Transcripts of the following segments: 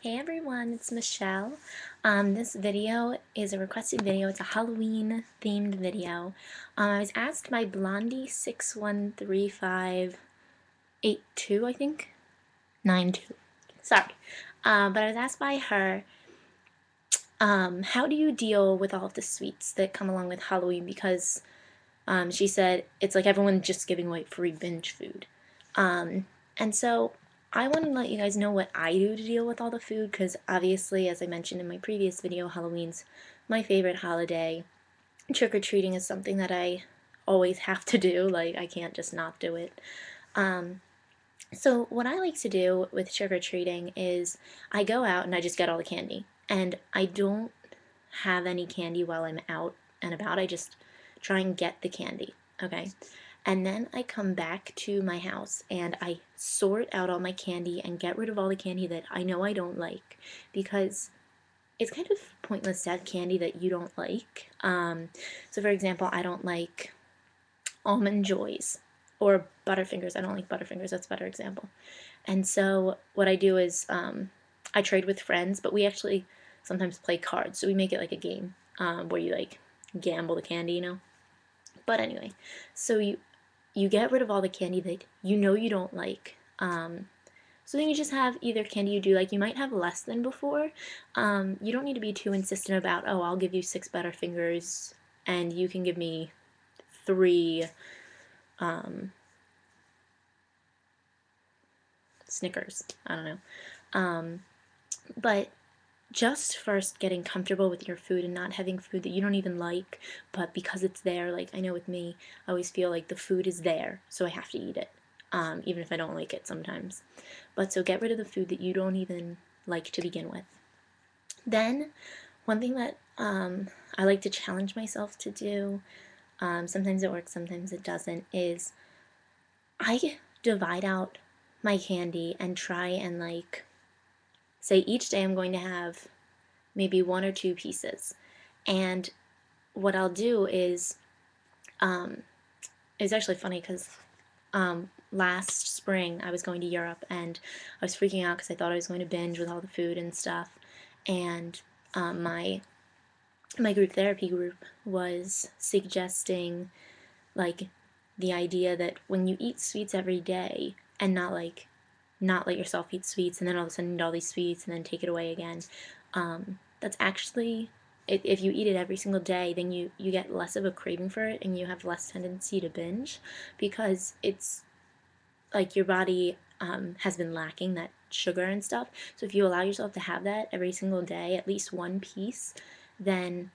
Hey everyone, it's Michelle. This video is a requested video. It's a Halloween themed video. I was asked by Blondie613582, I think? 92. Sorry. But I was asked by her, how do you deal with all of the sweets that come along with Halloween? Because she said it's like everyone just giving away free binge food. And so I want to let you guys know what I do to deal with all the food, because obviously, as I mentioned in my previous video, Halloween's my favorite holiday. Trick-or-treating is something that I always have to do, like I can't just not do it. So what I like to do with trick-or-treating is I go out and I just get all the candy. And I don't have any candy while I'm out and about. I just try and get the candy, okay? And then I come back to my house and I sort out all my candy and get rid of all the candy that I know I don't like, because it's kind of pointless to have candy that you don't like. So for example, I don't like almond joys or butterfingers. I don't like butterfingers. That's a better example. And so what I do is I trade with friends, but we actually sometimes play cards. So we make it like a game where you like gamble the candy, you know. But anyway, so you get rid of all the candy that you know you don't like. So then you just have either candy you do like. You might have less than before. You don't need to be too insistent about, oh, I'll give you 6 Butterfingers and you can give me 3 Snickers. I don't know. But just first getting comfortable with your food and not having food that you don't even like, but because it's there, like I know with me, I always feel like the food is there, so I have to eat it, even if I don't like it sometimes. But so get rid of the food that you don't even like to begin with. Then, one thing that I like to challenge myself to do, sometimes it works, sometimes it doesn't, is I divide out my candy and try and like say each day I'm going to have maybe 1 or 2 pieces. And what I'll do is, it's actually funny because last spring I was going to Europe and I was freaking out because I thought I was going to binge with all the food and stuff. And my group therapy group was suggesting like the idea that when you eat sweets every day and not let yourself eat sweets and then all of a sudden eat all these sweets and then take it away again, that's actually, if you eat it every single day, then you get less of a craving for it and you have less tendency to binge, because it's like your body has been lacking that sugar and stuff. So if you allow yourself to have that every single day, at least 1 piece, then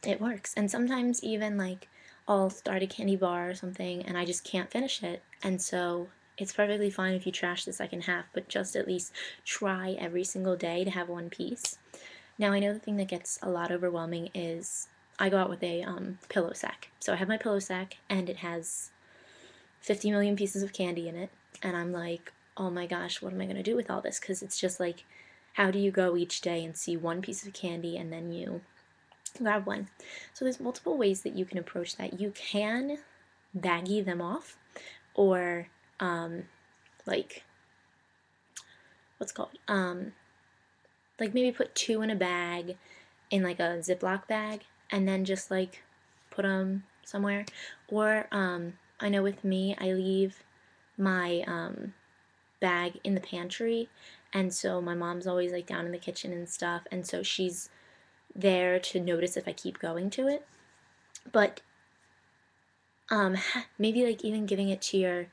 it works. And sometimes even like I'll start a candy bar or something and I just can't finish it. And so it's perfectly fine if you trash the second half, but just at least try every single day to have 1 piece. Now I know the thing that gets a lot overwhelming is I go out with a pillow sack. So I have my pillow sack and it has 50 million pieces of candy in it. And I'm like, oh my gosh, what am I going to do with all this? Because it's just like, how do you go each day and see 1 piece of candy and then you grab one? So there's multiple ways that you can approach that. You can baggie them off, or like what's called like maybe put 2 in a bag, in like a Ziploc bag, and then just like put them somewhere. Or I know with me, I leave my bag in the pantry, and so my mom's always like down in the kitchen and stuff, and so she's there to notice if I keep going to it. But maybe like even giving it to your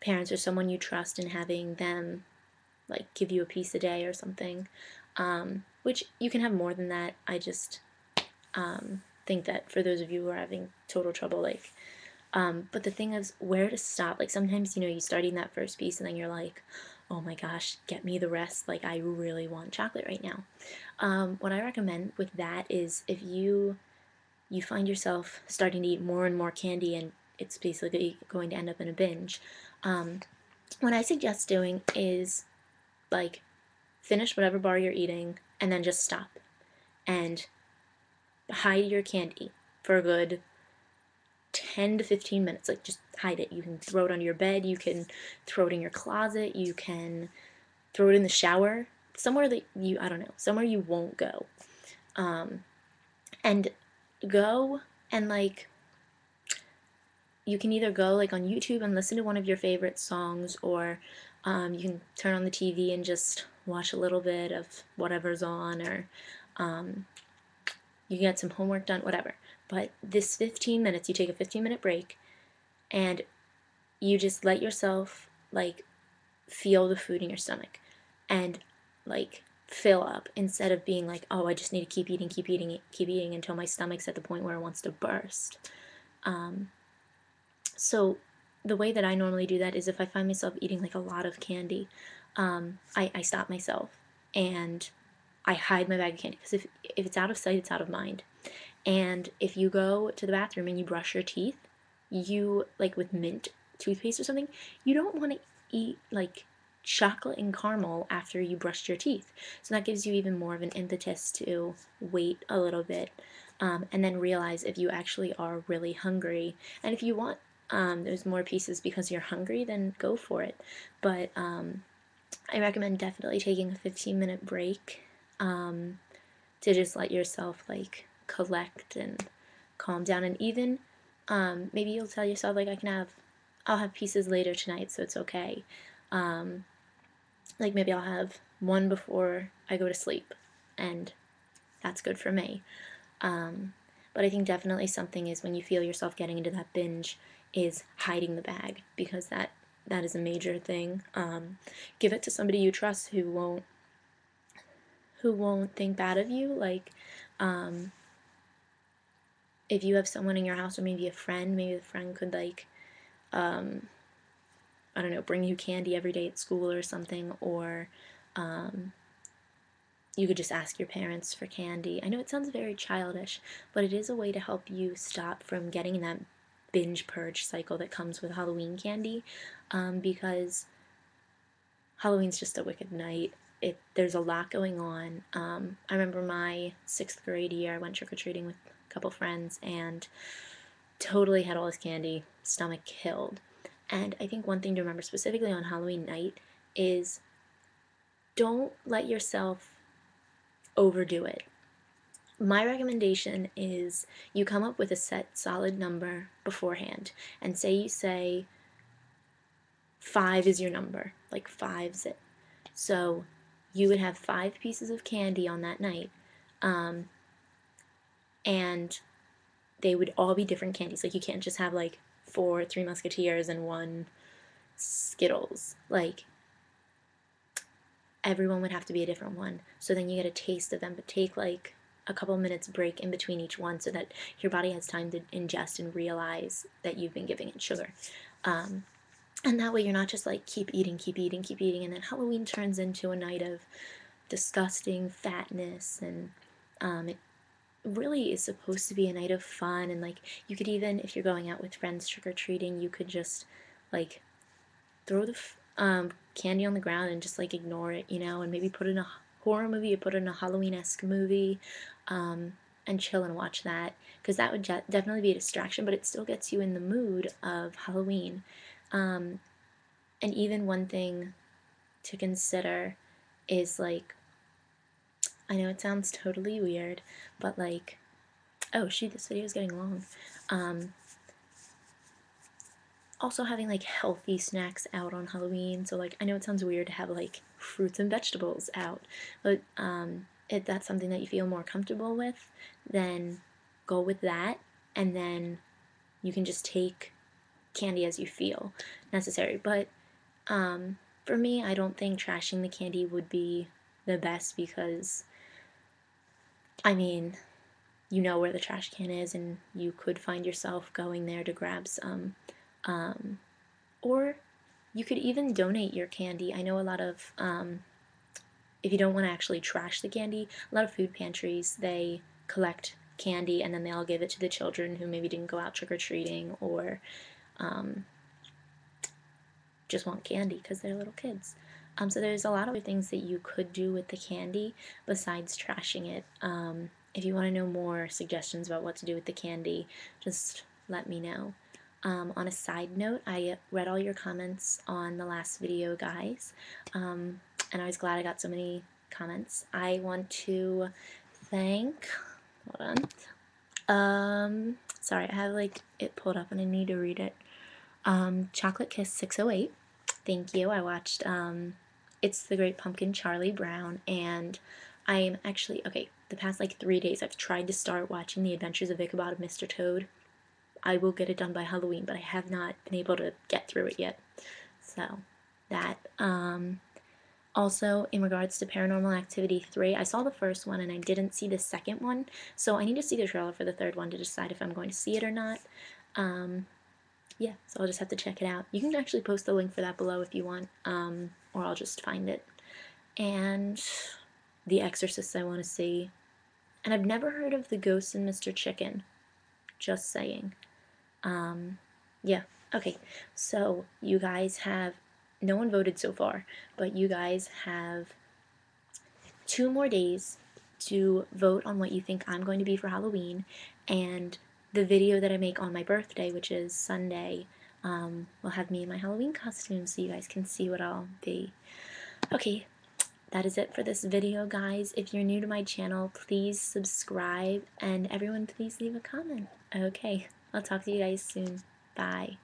parents or someone you trust and having them like give you a piece a day or something, which you can have more than that. I just think that for those of you who are having total trouble, like, but the thing is where to stop. Like sometimes, you know, you start eating that first piece and then you're like, oh my gosh, get me the rest. Like I really want chocolate right now. What I recommend with that is if you find yourself starting to eat more and more candy and it's basically going to end up in a binge, what I suggest doing is like finish whatever bar you're eating and then just stop and hide your candy for a good 10 to 15 minutes. Like just hide it. You can throw it under your bed, you can throw it in your closet, you can throw it in the shower. somewhere that you, I don't know, somewhere you won't go. And go and like, you can either go like on YouTube and listen to one of your favorite songs, or you can turn on the TV and just watch a little bit of whatever's on, or you get some homework done, whatever. But this 15 minutes, you take a 15-minute break and you just let yourself like feel the food in your stomach and like fill up, instead of being like, oh, I just need to keep eating, keep eating, keep eating until my stomach's at the point where it wants to burst. So the way that I normally do that is if I find myself eating like a lot of candy, I stop myself and I hide my bag of candy, because if it's out of sight, it's out of mind. And if you go to the bathroom and you brush your teeth, you, like with mint toothpaste or something, you don't want to eat like chocolate and caramel after you brushed your teeth. So that gives you even more of an impetus to wait a little bit, and then realize if you actually are really hungry. And if you want there's more pieces because you're hungry, then go for it. But I recommend definitely taking a 15-minute break, to just let yourself like collect and calm down. And even maybe you'll tell yourself like, I'll have pieces later tonight, so it's okay. Like maybe I'll have one before I go to sleep, and that's good for me. But I think definitely something is, when you feel yourself getting into that binge, is hiding the bag, because that is a major thing. Give it to somebody you trust who won't think bad of you. Like, if you have someone in your house, or maybe a friend, maybe the friend could like, I don't know, bring you candy every day at school or something, or you could just ask your parents for candy. I know it sounds very childish, but it is a way to help you stop from getting in that binge purge cycle that comes with Halloween candy, because Halloween's just a wicked night. There's a lot going on. I remember my 6th grade year, I went trick-or-treating with a couple friends and totally had all this candy, stomach killed. And I think one thing to remember specifically on Halloween night is, don't let yourself overdo it. My recommendation is you come up with a set solid number beforehand, and say you say 5 is your number, like 5's it. So you would have 5 pieces of candy on that night, and they would all be different candies. Like, you can't just have like 4 Three Musketeers and 1 Skittles. Like, everyone would have to be a different one. So then you get a taste of them, but take like a couple minutes break in between each one, so that your body has time to ingest and realize that you've been giving it sugar. And that way you're not just like keep eating, keep eating, keep eating, and then Halloween turns into a night of disgusting fatness. And it really is supposed to be a night of fun. And like, you could even, if you're going out with friends trick-or-treating, you could just like throw the candy on the ground and just like ignore it, and maybe put in a horror movie, or put in a Halloween-esque movie, and chill and watch that, because that would definitely be a distraction, but it still gets you in the mood of Halloween. And even one thing to consider is like, I know it sounds totally weird, but like, oh shoot, this video is getting long. Also having like healthy snacks out on Halloween. So like, I know it sounds weird to have like fruits and vegetables out, but if that's something that you feel more comfortable with, then go with that, and then you can just take candy as you feel necessary. But for me, I don't think trashing the candy would be the best, because I mean, you know where the trash can is, and you could find yourself going there to grab some. Or you could even donate your candy. I know a lot of, if you don't want to actually trash the candy, a lot of food pantries, they collect candy and then they'll give it to the children who maybe didn't go out trick-or-treating, or just want candy because they're little kids. So there's a lot of other things that you could do with the candy besides trashing it. If you want to know more suggestions about what to do with the candy, just let me know. On a side note, I read all your comments on the last video, guys, and I was glad I got so many comments. I want to thank, hold on, sorry, I have like it pulled up and I need to read it. Chocolate Kiss 608, thank you. I watched It's the Great Pumpkin, Charlie Brown, and I am actually, okay, the past like 3 days I've tried to start watching The Adventures of Ichabod and Mr. Toad. I will get it done by Halloween, but I have not been able to get through it yet. So, that. Also, in regards to Paranormal Activity 3, I saw the first one and I didn't see the second one, so I need to see the trailer for the third one to decide if I'm going to see it or not. Yeah, so I'll just have to check it out. You can actually post the link for that below if you want, or I'll just find it. And The Exorcist I want to see. And I've never heard of The Ghost and Mr. Chicken. Just saying. Yeah, okay. So you guys have, no one voted so far, but you guys have 2 more days to vote on what you think I'm going to be for Halloween, and the video that I make on my birthday, which is Sunday, will have me in my Halloween costume so you guys can see what I'll be. Okay, that is it for this video, guys. If you're new to my channel, please subscribe, and everyone please leave a comment. Okay, I'll talk to you guys soon. Bye.